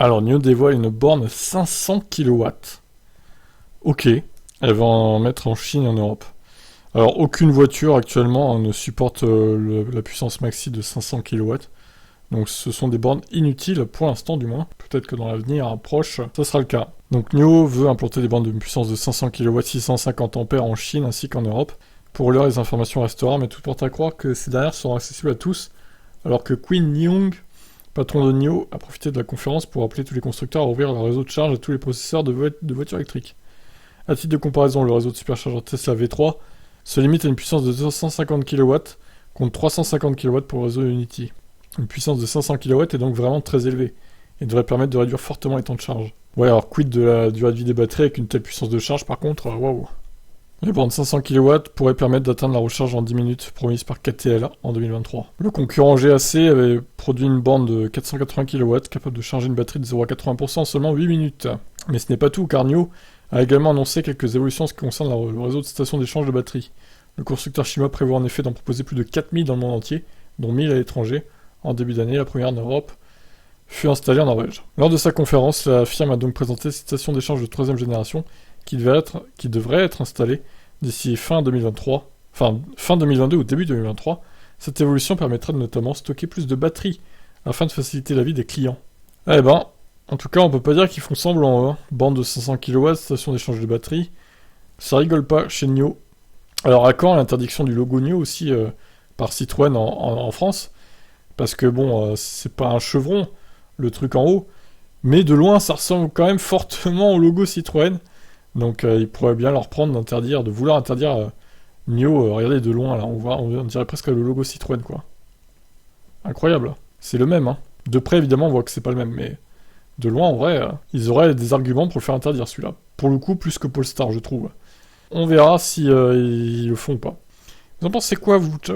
Alors, NIO dévoile une borne 500 kW. Ok, elle va en mettre en Chine et en Europe. Alors, aucune voiture actuellement ne supporte la puissance maxi de 500 kW. Donc, ce sont des bornes inutiles pour l'instant, du moins. Peut-être que dans l'avenir proche, ça sera le cas. Donc, NIO veut implanter des bornes de puissance de 500 kW, 650 A en Chine ainsi qu'en Europe. Pour l'heure, les informations restent rares, mais tout porte à croire que ces dernières seront accessibles à tous, alors que Quinn Nyong, patron de NIO, a profité de la conférence pour appeler tous les constructeurs à ouvrir leur réseau de charge à tous les possesseurs de voitures électriques. À titre de comparaison, le réseau de superchargeurs Tesla V3 se limite à une puissance de 250 kW contre 350 kW pour le réseau Unity. Une puissance de 500 kW est donc vraiment très élevée et devrait permettre de réduire fortement les temps de charge. Ouais, alors quid de la durée de vie des batteries avec une telle puissance de charge par contre, waouh. Les bornes 500 kW pourraient permettre d'atteindre la recharge en 10 minutes promise par KTL en 2023. Le concurrent GAC avait produit une borne de 480 kW capable de charger une batterie de 0 à 80% en seulement 8 minutes. Mais ce n'est pas tout, car NIO a également annoncé quelques évolutions en ce qui concerne le réseau de stations d'échange de batteries. Le constructeur chinois prévoit en effet d'en proposer plus de 4000 dans le monde entier, dont 1000 à l'étranger. En début d'année, la première en Europe fut installée en Norvège. Lors de sa conférence, la firme a donc présenté cette station d'échange de 3ème génération qui devrait être installée d'ici fin 2023, fin 2022 ou début 2023. Cette évolution permettra de notamment stocker plus de batteries afin de faciliter la vie des clients. Eh ben, en tout cas, on peut pas dire qu'ils font semblant, hein. Bande de 500 kW, station d'échange de batteries, ça rigole pas chez NIO. Alors à quand l'interdiction du logo NIO aussi par Citroën en France? Parce que bon, c'est pas un chevron, le truc en haut, mais de loin ça ressemble quand même fortement au logo Citroën. Donc il pourrait bien leur prendre de vouloir interdire NIO, regardez de loin là, on dirait presque le logo Citroën quoi. Incroyable, c'est le même, hein. De près évidemment on voit que c'est pas le même, mais de loin en vrai, ils auraient des arguments pour le faire interdire celui-là. Pour le coup, plus que Polestar je trouve. On verra si ils le font ou pas. Vous en pensez quoi vous? Ciao.